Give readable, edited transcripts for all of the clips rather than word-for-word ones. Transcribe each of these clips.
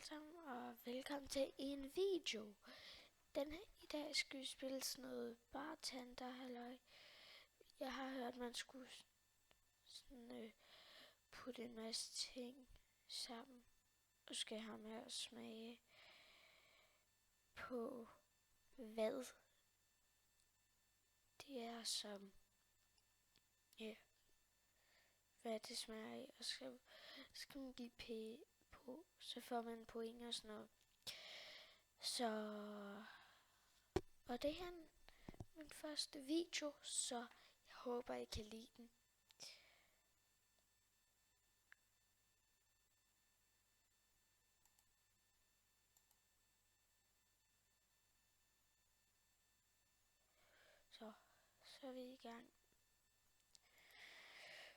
alle sammen, og velkommen til en video. I dag skal vi spille sådan noget bartender, halløj. Jeg har hørt, man skulle sådan, putte en masse ting sammen, og skal have med at smage på, hvad det er som, hvad det smager af, og skal man give på, så får man point og sådan noget. Så, og det her min første video, så jeg håber, I kan lide den. Så er vi i gang.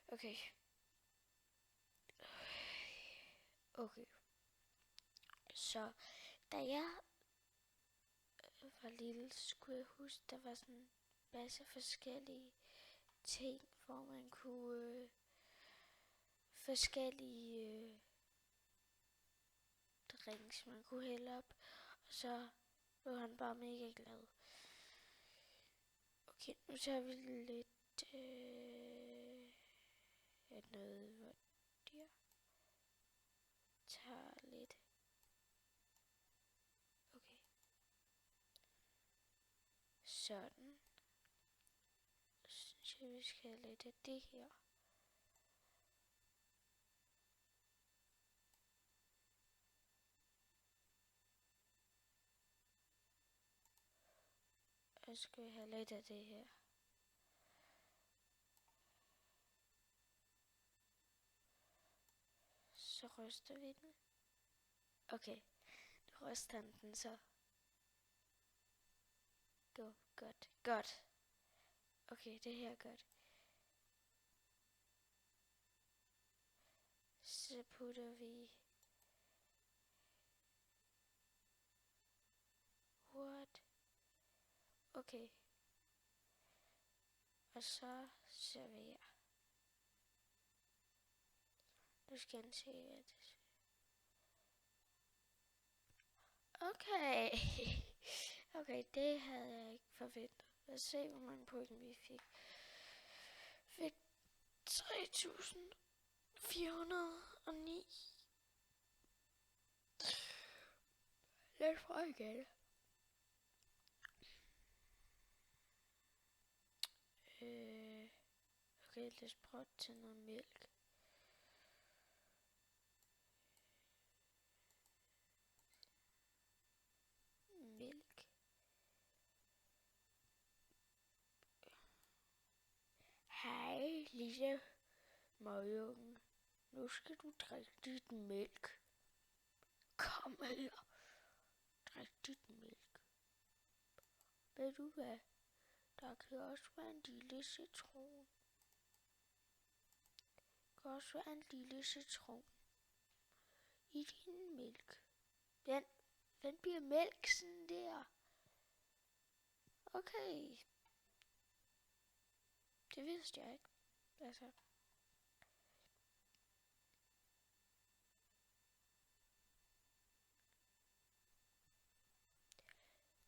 Okay. Så da jeg var lille, skulle jeg huske, der var sådan en masse forskellige ting, hvor man kunne forskellige drinks, man kunne hælde op, og så blev han bare mega glad. Okay, nu tager vi lidt noget, hvor der tager lidt. Okay. Sådan. Så synes jeg, vi skal have lidt af det her. Og så skal vi have lidt af det her. Så ryster vi den. Okay, nu ryster han den så. Godt. Okay, det her er godt. Så putter vi... What? Okay. Og så serverer. Nu skal han se, hvad det er. Okay. Okay, det havde jeg ikke forventet. Lad os se, hvor mange point vi fik. Fik 3.409. Lad os prøve igen. Okay, lad os prøve at tage noget mælk. Hej, lille møgunge. Nu skal du drikke dit mælk. Kom her. Drik dit mælk. Ved du hvad? Der kan også være en lille citron. Der kan også være en lille citron i din mælk. Den bliver mælk sådan der. Okay. Det vidste jeg ikke. Altså. Jeg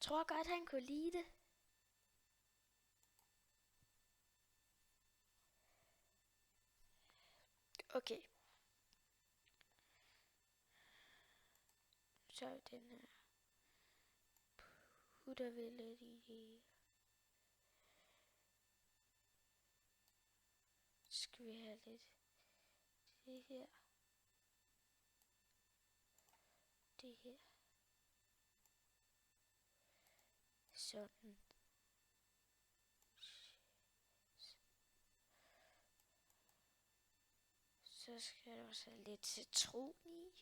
tror godt, han kunne lide det. Okay. Så er den her. Putter vi lidt i. Skal vi have lidt det her. Det her. Sådan. Så skal der også have lidt citron i.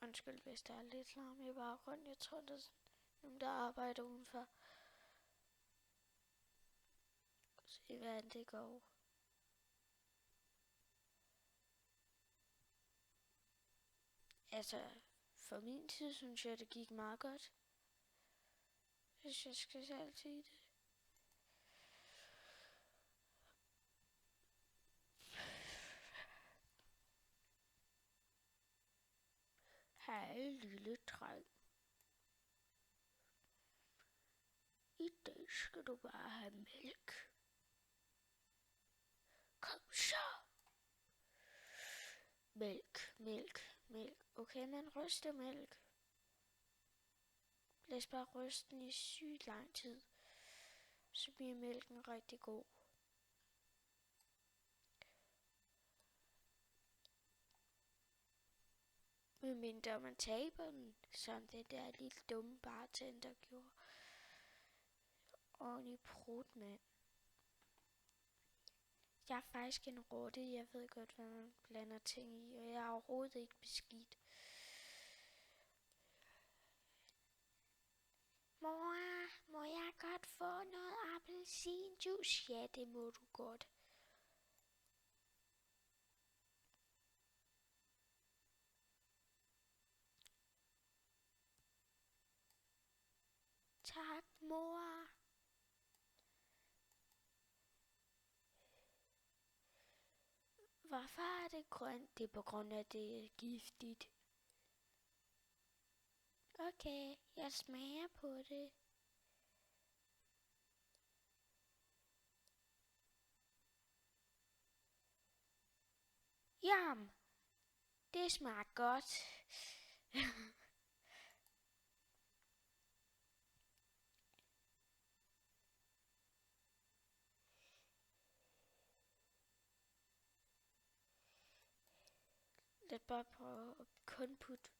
Undskyld, hvis der er lidt larm i baggrunden. Jeg tror, der er nogen, der arbejder udenfor. Se, hvordan det går. Altså, for min tid synes jeg, det gik meget godt. Hvis jeg skal selv sige det. Hej lille dreng. I dag skal du bare have mælk. Kom så. Mælk. Okay, men ryste mælk. Lad os bare ryste den i sygt lang tid. Så bliver mælken rigtig god. Medmindre man taber den, som det der lille dumme bartender gjorde. Ordentlig prut, mand. Jeg er faktisk en rotte. Jeg ved godt, hvad man blander ting i, og jeg er overhovedet ikke beskidt. Mor, må jeg godt få noget appelsinjuice? Ja, det må du godt. Tak, mor. Hvorfor er det grønt? Det er på grund af, det er giftigt. Okay, jeg smager på det. Jam, det smager godt. Lad bare prøve at kun putte.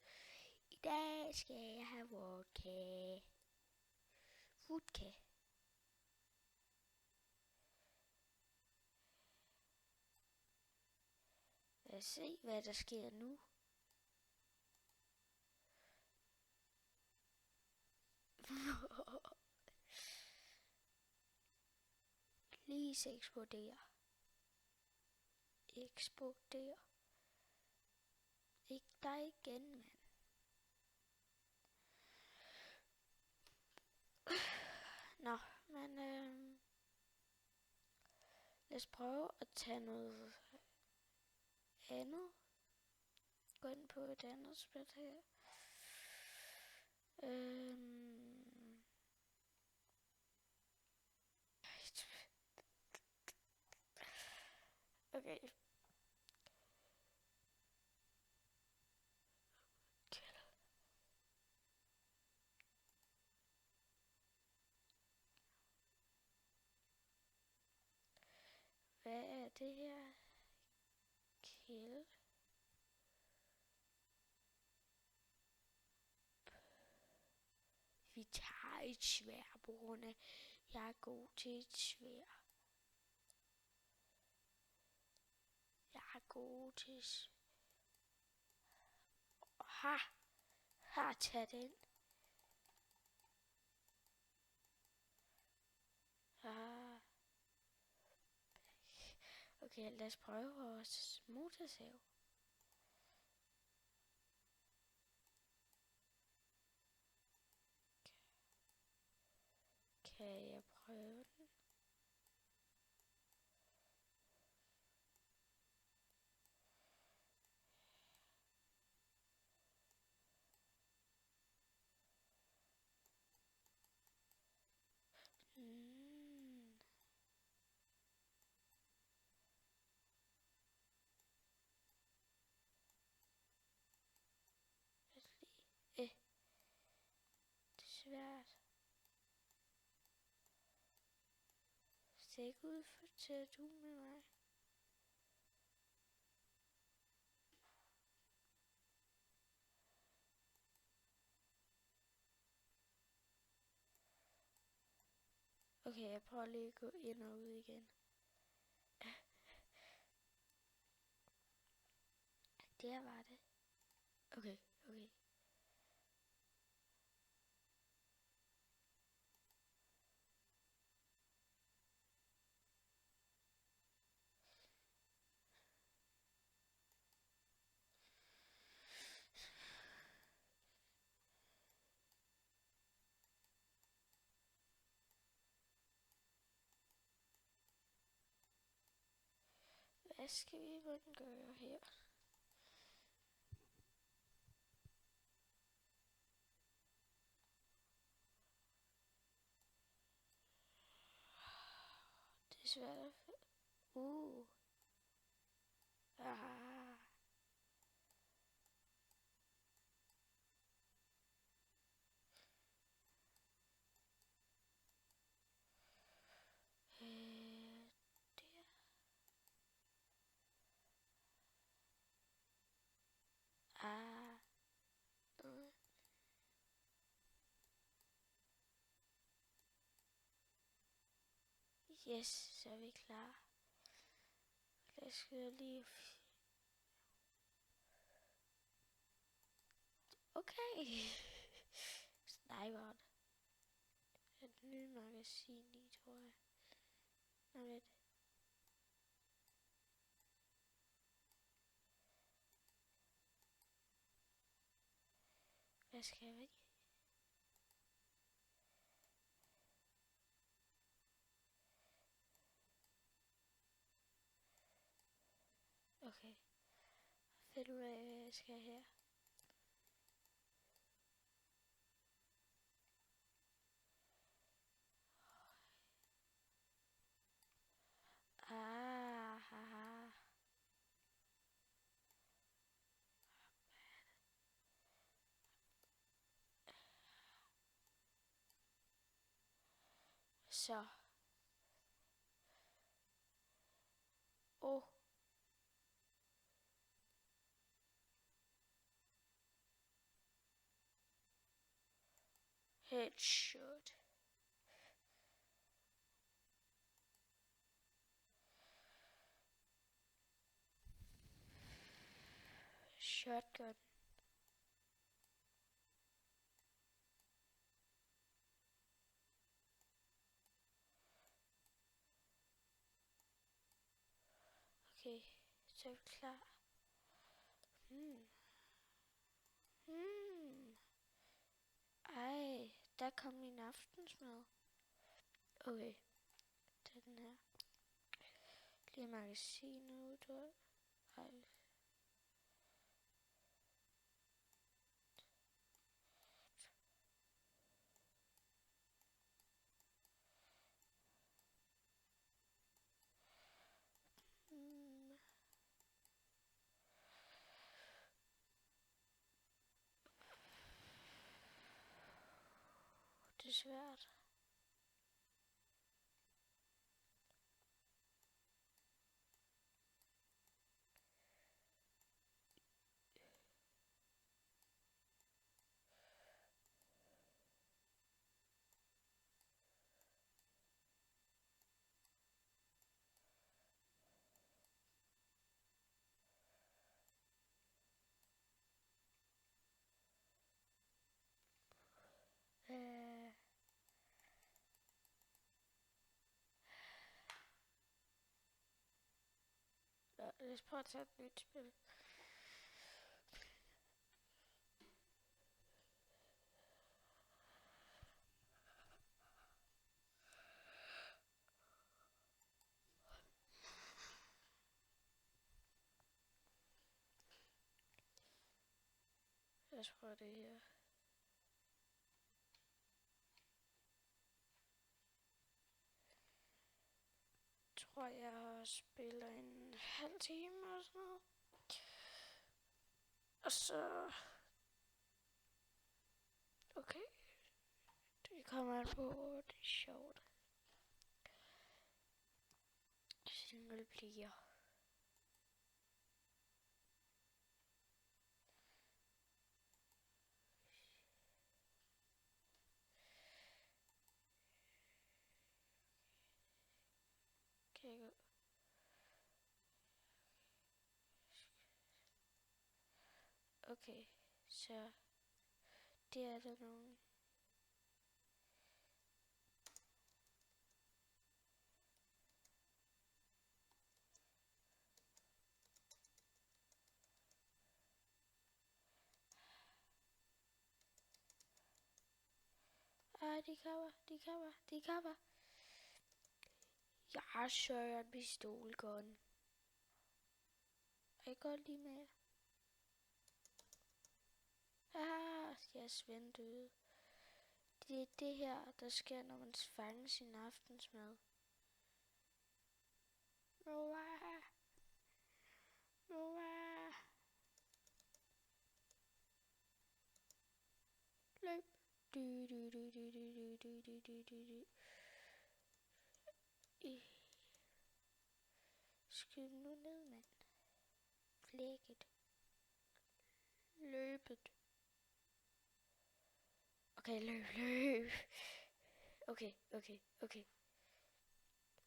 I dag skal jeg have vodka. Vodka. Lad os se, hvad der sker nu. Lige eksplodere. Eksplodere. Ikke dig igen, mand. Nå, men lad os prøve at tage noget andet. Gå ind på et andet spil her. Okay. Hvad er det her? Kill. Vi tager et sværd, på grund af, jeg er god til et sværd. Jeg er god til tag den. Okay, lad os prøve vores motorsav. Kan jeg prøve den? Det er svært. Se ikke ud til at du med mig. Okay, jeg prøver lige at gå ind og ud igen. Der var det. Okay. Hvad skal vi gøre her? er svært at... Ah. Der. Ah. Yes, så er vi klar. Lad os lige... Okay. Sniperen. Et nyt magasin i, tror jeg. Nå lidt. Hvad skal vi? Okay. Find ud af, hvad jeg skal her. Ah, haha. Så. Headshot. Shotgun. Okay, så er vi klar. Ej, der kom min aftensmad. Okay, den her. Lige magasinet ud, tror jeg. Ej. Det er svært. Lad os prøve at tage et nyt spil. Lad os prøve det her. Jeg tror, jeg har spillet en halv time eller sådan noget. Og så... Okay. Det kommer an på, hvor det er sjovt. Single player. Okay. Okay, så det er der nogen. De kommer. Jeg har Søren pistolgun. Jeg går lige med. Jeg Svend døde. Det er det her, der sker, når man fanger sin aftensmad. Noah. Noah. Løb. Du, du, du, du, du, du, du, du, du, du, du. Skyd nu ned, mand. Flækket. Løbet. Okay, løb. Okay.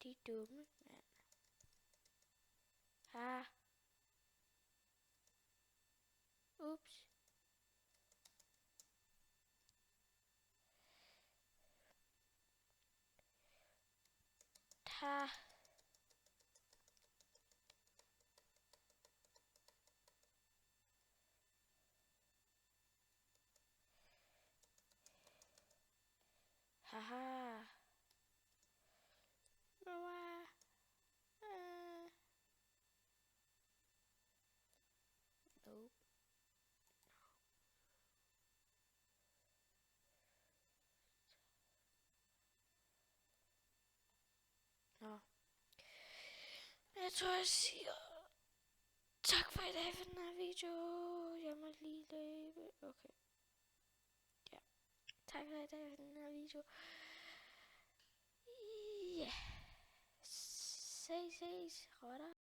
De er dumme, mand. Ah. Ups. Ha. Haha. Noah. Nope. Nå. Jeg tror, jeg siger tak for i dag for den her video. Jeg må lige løbe. Okay. Ja. Tak for i dag for den her video. Ja. Ses. Rotter.